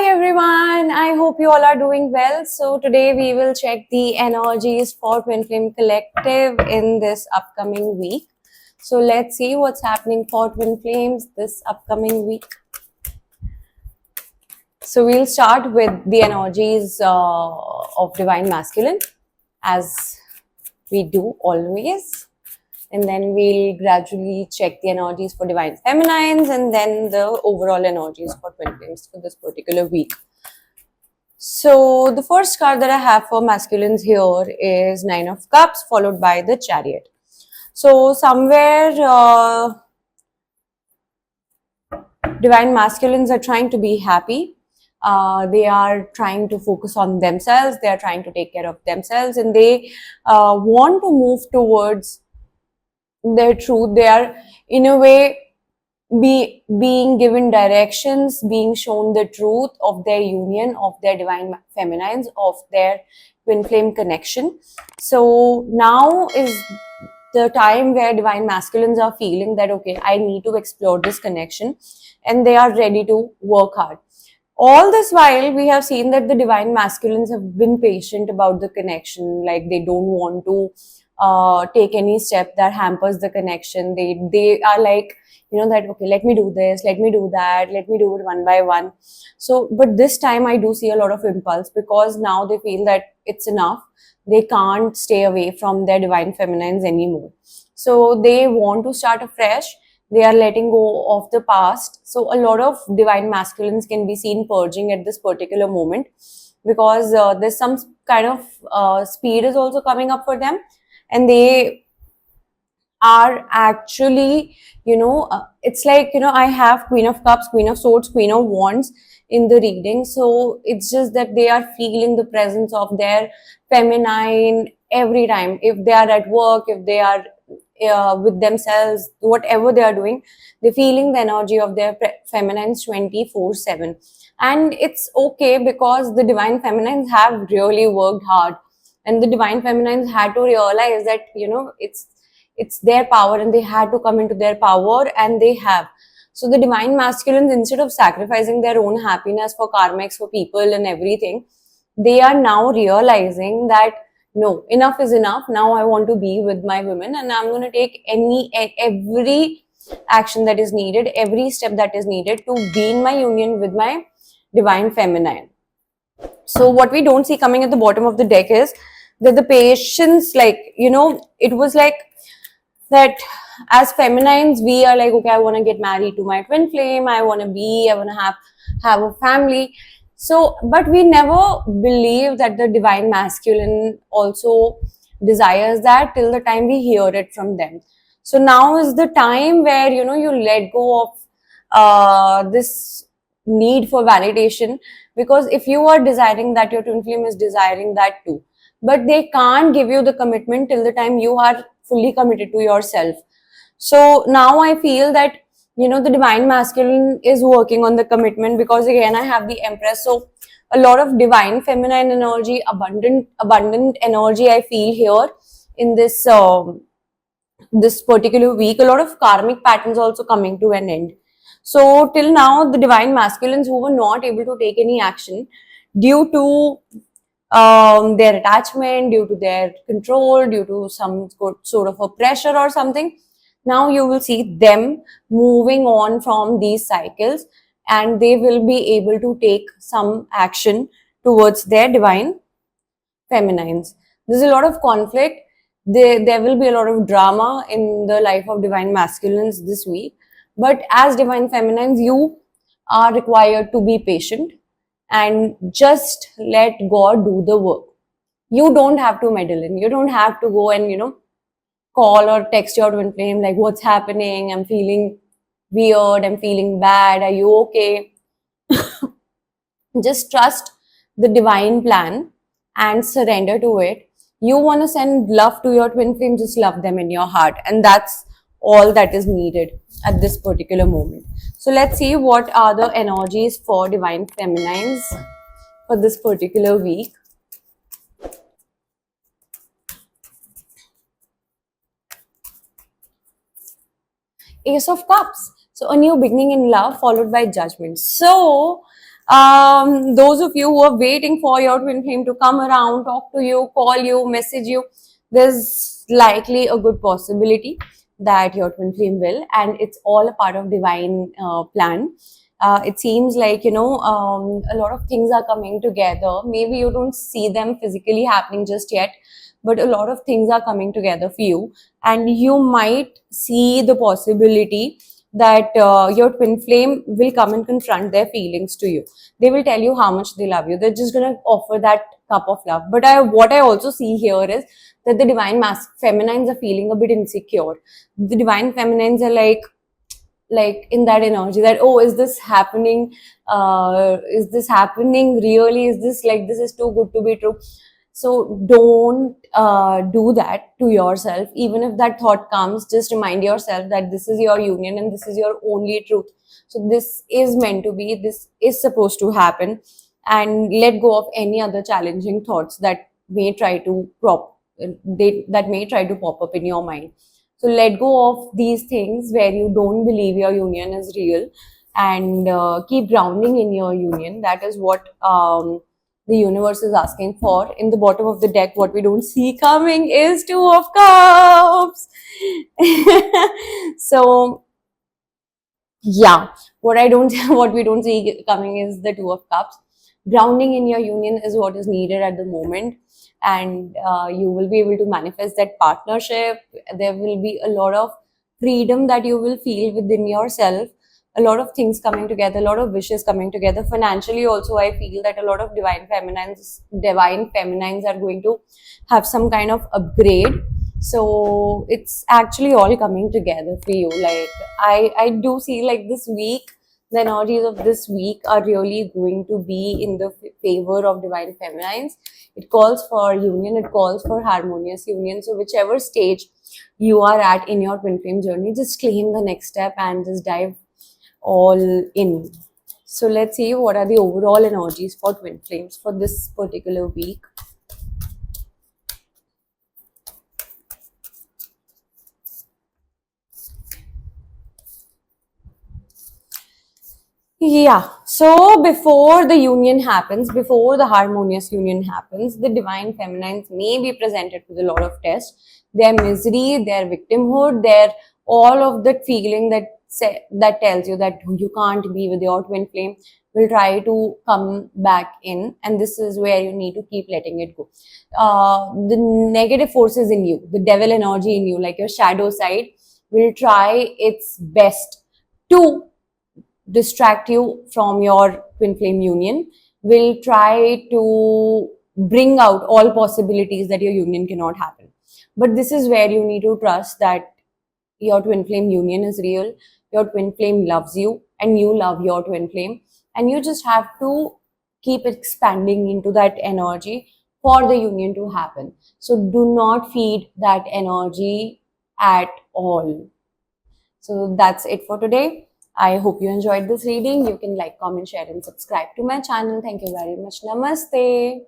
Hi everyone, I hope you all are doing well. So today we will check the energies for Twin Flame Collective in this upcoming week. So let's see what's happening for Twin Flames this upcoming week. So we'll start with the energies of Divine Masculine as we do always. And then we'll gradually check the energies for Divine Feminines and then the overall energies for Twin Flames for this particular week. So the first card that I have for masculines here is Nine of Cups followed by the Chariot. So somewhere Divine masculines are trying to be happy. They are trying to focus on themselves. They are trying to take care of themselves and they want to move towards their truth. They are in a way being given directions, being shown the truth of their union, of their divine feminines, of their twin flame connection. So now is the time where divine masculines are feeling that, okay, I need to explore this connection and they are ready to work hard. All this while, we have seen that the divine masculines have been patient about the connection, like they don't want to take any step that hampers the connection. They are like, that, okay, let me do this, let me do that, let me do it one by one. So, but this time I do see a lot of impulse because now they feel that it's enough. They can't stay away from their divine feminines anymore. So they want to start afresh. They are letting go of the past. So a lot of divine masculines can be seen purging at this particular moment because there's some kind of speed is also coming up for them and they are actually, it's like, I have Queen of Cups, Queen of Swords, Queen of Wands in the reading. So it's just that they are feeling the presence of their feminine every time. If they are at work, if they are with themselves, whatever they are doing, they're feeling the energy of their feminines 24/7. And it's okay because the divine feminines have really worked hard. And the divine feminines had to realize that, it's their power and they had to come into their power and they have. So the divine masculines, instead of sacrificing their own happiness for karmics, for people and everything, they are now realizing that no, enough is enough. Now I want to be with my women and I'm going to take every action that is needed, every step that is needed to be in my union with my divine feminine. So what we don't see coming at the bottom of the deck is that the patience, like, it was like that as feminines, we are like, okay, I want to get married to my twin flame. I want to have a family. So, but we never believe that the divine masculine also desires that till the time we hear it from them. So now is the time where, you let go of this need for validation, because if you are desiring that, your twin flame is desiring that too, but they can't give you the commitment till the time you are fully committed to yourself. So now I feel that, the divine masculine is working on the commitment, because again I have the Empress. So a lot of divine feminine energy, abundant energy I feel here in this this particular week. A lot of karmic patterns also coming to an end. So till now, the divine masculines who were not able to take any action due to their attachment, due to their control, due to some sort of a pressure or something, now you will see them moving on from these cycles and they will be able to take some action towards their divine feminines. There's a lot of conflict. There will be a lot of drama in the life of divine masculines this week. But as divine feminines, you are required to be patient and just let God do the work. You don't have to meddle in. You don't have to go and, call or text your twin flame like, what's happening? I'm feeling weird. I'm feeling bad. Are you okay? Just trust the divine plan and surrender to it. You want to send love to your twin flame, just love them in your heart. And that's all that is needed at this particular moment. So let's see what are the energies for divine feminines for this particular week. Ace of Cups. So a new beginning in love followed by judgment. So Those of you who are waiting for your twin flame to come around, talk to you, call you, message you, there's likely a good possibility that your twin flame will, and it's all a part of divine plan. It seems like, a lot of things are coming together. Maybe you don't see them physically happening just yet, but a lot of things are coming together for you, and you might see the possibility that your twin flame will come and confront their feelings to you. They will tell you how much they love you. They're just going to offer that cup of love. But what I also see here is that the divine feminines are feeling a bit insecure. The divine feminines are like in that energy that, oh, is this happening? Is this happening really? Is this like, this is too good to be true? So don't do that to yourself. Even if that thought comes, just remind yourself that this is your union and this is your only truth. So this is meant to be, this is supposed to happen, and let go of any other challenging thoughts that may try to pop up in your mind. So let go of these things where you don't believe your union is real, and keep grounding in your union. That is what the universe is asking for. In the bottom of the deck, what we don't see coming is Two of Cups. So yeah, what we don't see coming is the Two of Cups. Grounding in your union is what is needed at the moment, and you will be able to manifest that partnership. There will be a lot of freedom that you will feel within yourself, a lot of things coming together, a lot of wishes coming together. Financially also, I feel that a lot of divine feminines are going to have some kind of upgrade. So it's actually all coming together for you. Like I do see like this week, the energies of this week are really going to be in the favor of divine feminines. It calls for union, it calls for harmonious union. So whichever stage you are at in your twin flame journey, just claim the next step and just dive all in. So let's see what are the overall energies for twin flames for this particular week. Yeah, so before the union happens, before the harmonious union happens, the divine feminines may be presented with a lot of tests. Their misery, their victimhood, their all of that feeling that tells you that you can't be with your twin flame will try to come back in, and this is where you need to keep letting it go. The negative forces in you, the devil energy in you, like your shadow side, will try its best to distract you from your twin flame union, will try to bring out all possibilities that your union cannot happen. But this is where you need to trust that your twin flame union is real, your twin flame loves you, and you love your twin flame. And you just have to keep expanding into that energy for the union to happen. So do not feed that energy at all. So that's it for today. I hope you enjoyed this reading. You can like, comment, share, and subscribe to my channel. Thank you very much. Namaste.